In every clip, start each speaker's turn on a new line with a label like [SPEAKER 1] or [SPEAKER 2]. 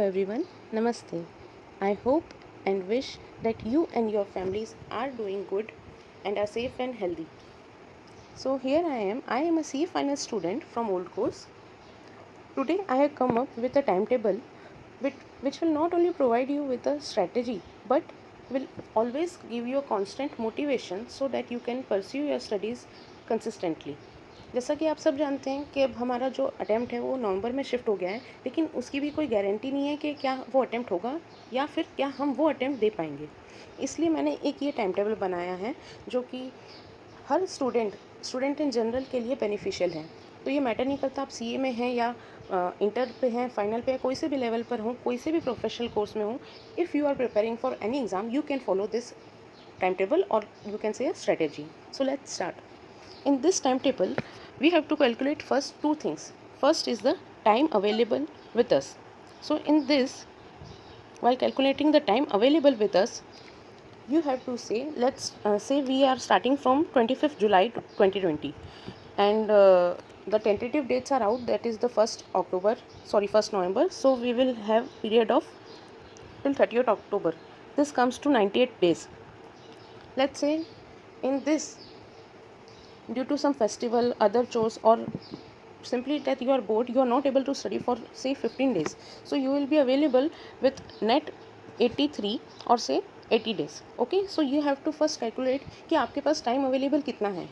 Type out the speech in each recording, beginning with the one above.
[SPEAKER 1] everyone, Namaste. I hope and wish that you and your families are doing good and are safe and healthy. So here I am a CA Finance student from Old Course. Today I have come up with a timetable which will not only provide you with a strategy but will always give you a constant motivation so that you can pursue your studies consistently. जैसा कि आप सब जानते हैं कि अब हमारा जो अटैम्प्ट है वो नवंबर में शिफ्ट हो गया है, लेकिन उसकी भी कोई गारंटी नहीं है कि क्या वो अटैम्प्ट होगा या फिर क्या हम वो अटैम्प्ट दे पाएंगे। इसलिए मैंने एक ये टाइम टेबल बनाया है जो कि हर स्टूडेंट इन जनरल के लिए बेनिफिशियल है। तो ये मैटर नहीं करता आप सीए में हैं या इंटर पे हैं, फाइनल पे है, कोई से भी लेवल पर हो, कोई से भी प्रोफेशनल कोर्स में हो। If you are preparing for any exam you can follow this timetable or you can say a strategy. So let's start. In this timetable we have to calculate first two things. First is the time available with us. So in this, while calculating the time available with us, you have to say, let's say we are starting from 25th July 2020 and the tentative dates are out, that is the 1st November. So we will have period of till 30th October. This comes to 98 days. Let's say in this, due to some festival, other chores, or simply that you are bored, you are not able to study for say 15 days, so you will be available with net 83 or say 80 days. Okay, so you have to first calculate कि आपके पास time available कितना है,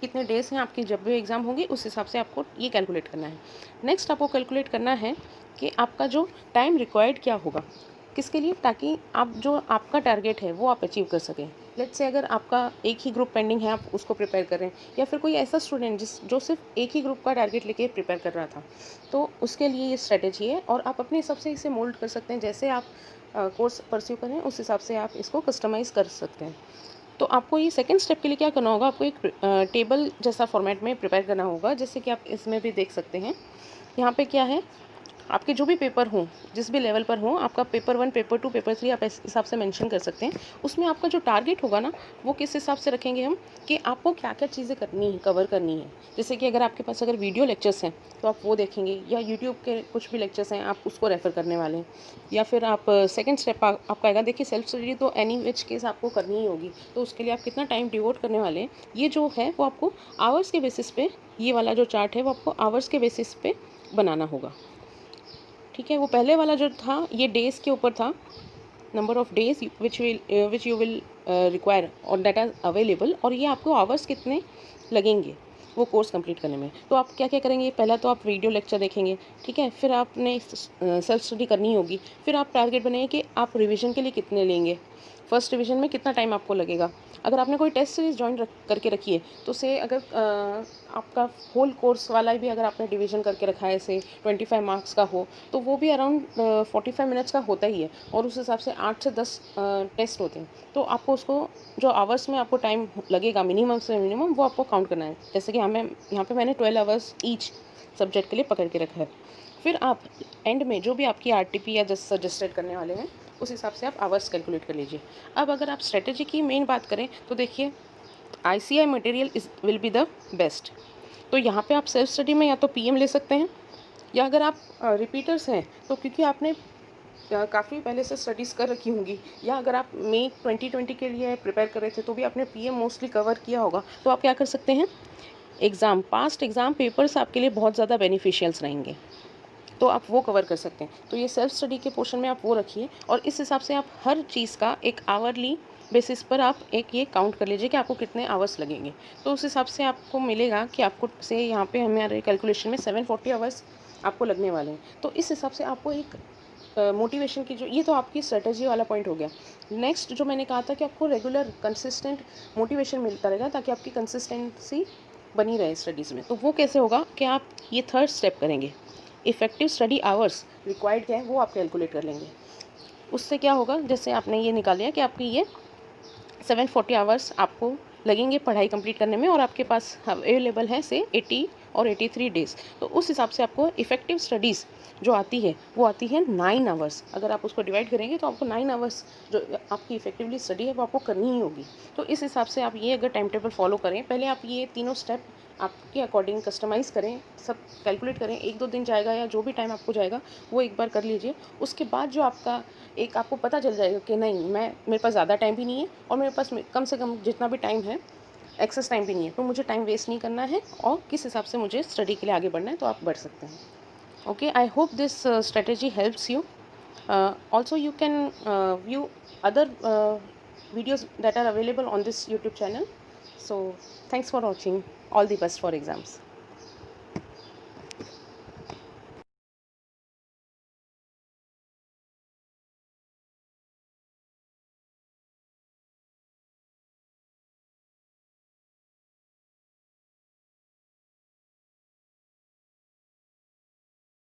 [SPEAKER 1] कितने days हैं आपकी जब भी exam होंगे, उस हिसाब से आपको ये कैलकुलेट करना है। नेक्स्ट आपको कैलकुलेट करना है कि आपका जो टाइम रिक्वायर्ड क्या होगा, किसके लिए, ताकि आप जो आपका टारगेट है वो आप अचीव कर सकें। लेट्स से अगर आपका एक ही ग्रुप पेंडिंग है, आप उसको प्रिपेयर कर रहे हैं, या फिर कोई ऐसा स्टूडेंट जो सिर्फ एक ही ग्रुप का टारगेट लेके प्रिपेयर कर रहा था, तो उसके लिए ये स्ट्रेटेजी है और आप अपने हिसाब से इसे मोल्ड कर सकते हैं। जैसे आप कोर्स परस्यू करें उस हिसाब से आप इसको कस्टमाइज़ कर सकते हैं। तो आपको ये सेकंड स्टेप के लिए क्या करना होगा, आपको एक टेबल जैसा फॉर्मेट में प्रिपेयर करना होगा, जैसे कि आप इसमें भी देख सकते हैं। यहाँ पे क्या है, आपके जो भी पेपर हों, जिस भी लेवल पर हों, आपका पेपर 1, पेपर 2, पेपर 3 आप इस हिसाब से मेंशन कर सकते हैं। उसमें आपका जो टारगेट होगा ना, वो किस हिसाब से रखेंगे हम कि आपको क्या क्या चीज़ें करनी है, कवर करनी है। जैसे कि अगर आपके पास अगर वीडियो लेक्चर्स हैं तो आप वो देखेंगे, या यूट्यूब के कुछ भी लेक्चर्स हैं आप उसको रेफ़र करने वाले हैं, या फिर आप सेकेंड स्टेप आपका आएगा। देखिए सेल्फ स्टडी तो एनी विच केस आपको करनी ही होगी, तो उसके लिए आप कितना टाइम डिवोट करने वाले हैं, ये जो है वो आपको आवर्स के बेसिस पे, ये वाला जो चार्ट है वो आपको आवर्स के बेसिस पे बनाना होगा। ठीक है, वो पहले वाला जो था ये डेज़ के ऊपर था, number of days which you will require और दैट आर अवेलेबल, और ये आपको आवर्स कितने लगेंगे वो कोर्स कंप्लीट करने में। तो आप क्या क्या करेंगे, पहला तो आप वीडियो लेक्चर देखेंगे, ठीक है, फिर आपने सेल्फ स्टडी करनी होगी, फिर आप टारगेट बनाइए कि आप रिवीजन के लिए कितने लेंगे, फर्स्ट रिवीजन में कितना टाइम आपको लगेगा। अगर आपने कोई टेस्ट सीरीज़ ज्वाइन करके रखी है तो से अगर आपका होल कोर्स वाला भी अगर आपने डिवीज़न करके रखा है, से 25 मार्क्स का हो, तो वो भी अराउंड 45 मिनट्स का होता ही है, और उस हिसाब से 8 से 10 टेस्ट होते हैं। तो आपको उसको जो आवर्स में आपको टाइम लगेगा मिनिमम से मिनिमम, वो आपको काउंट करना है। जैसे कि यहाँ पे मैंने 12 आवर्स ईच सब्जेक्ट के लिए पकड़ के रखा है। फिर आप एंड में जो भी आपकी आरटीपी या जस्ट सजेस्टेड करने वाले हैं, उस हिसाब से आप आवर्स कैलकुलेट कर लीजिए। अब अगर आप स्ट्रेटेजी की मेन बात करें तो देखिए, ICI material will be the best. तो यहाँ पे आप सेल्फ स्टडी में या तो PM ले सकते हैं, या अगर आप रिपीटर्स हैं तो क्योंकि आपने काफ़ी पहले से स्टडीज़ कर रखी होंगी, या अगर आप मई 2020 के लिए प्रिपेयर कर रहे थे तो भी आपने PM मोस्टली कवर किया होगा, तो आप क्या कर सकते हैं, पास्ट एग्ज़ाम पेपर्स आपके लिए बहुत ज़्यादा बेनिफिशियल्स रहेंगे, तो आप वो कवर कर सकते हैं। तो ये सेल्फ स्टडी के पोर्शन में आप वो रखिए, और इस हिसाब से आप हर चीज़ का एक आवरली बेसिस पर आप एक ये काउंट कर लीजिए कि आपको कितने आवर्स लगेंगे। तो उस हिसाब से आपको मिलेगा कि आपको से यहाँ पे हमारे कैलकुलेशन में 740 आवर्स आपको लगने वाले हैं। तो इस हिसाब से आपको एक मोटिवेशन की जो, ये तो आपकी स्ट्रेटजी वाला पॉइंट हो गया। नेक्स्ट जो मैंने कहा था कि आपको रेगुलर कंसिस्टेंट मोटिवेशन मिलता रहेगा ताकि आपकी कंसिस्टेंसी बनी रहे स्टडीज़ में। तो वो कैसे होगा कि आप ये थर्ड स्टेप करेंगे, इफ़ेक्टिव स्टडी आवर्स रिक्वायर्ड क्या है वो आप कैलकुलेट कर लेंगे। उससे क्या होगा, जैसे आपने ये निकाल लिया कि आपकी ये 740 आवर्स आपको लगेंगे पढ़ाई कंप्लीट करने में, और आपके पास अवेलेबल है से 80 और 83 डेज़। तो उस हिसाब से आपको इफ़ेक्टिव स्टडीज़ जो आती है वो आती है 9 आवर्स। अगर आप उसको डिवाइड करेंगे तो आपको 9 आवर्स जो आपकी इफ़ेक्टिवली स्टडी है वो आपको करनी ही होगी। तो इस हिसाब से आप ये अगर टाइम टेबल फॉलो करें, पहले आप ये तीनों स्टेप आपके अकॉर्डिंग कस्टमाइज़ करें, सब कैलकुलेट करें, 1-2 दिन जाएगा या जो भी टाइम आपको जाएगा वो एक बार कर लीजिए। उसके बाद जो आपका एक आपको पता चल जाएगा कि नहीं, मेरे पास ज़्यादा टाइम भी नहीं है और मेरे पास कम से कम जितना भी टाइम है एक्सेस टाइम भी नहीं है, तो मुझे टाइम वेस्ट नहीं करना है और किस हिसाब से मुझे स्टडी के लिए आगे बढ़ना है, तो आप बढ़ सकते हैं। Okay, I hope this strategy helps you. Also you can view other videos that are available on this YouTube channel. So thanks for watching. All the best for exams.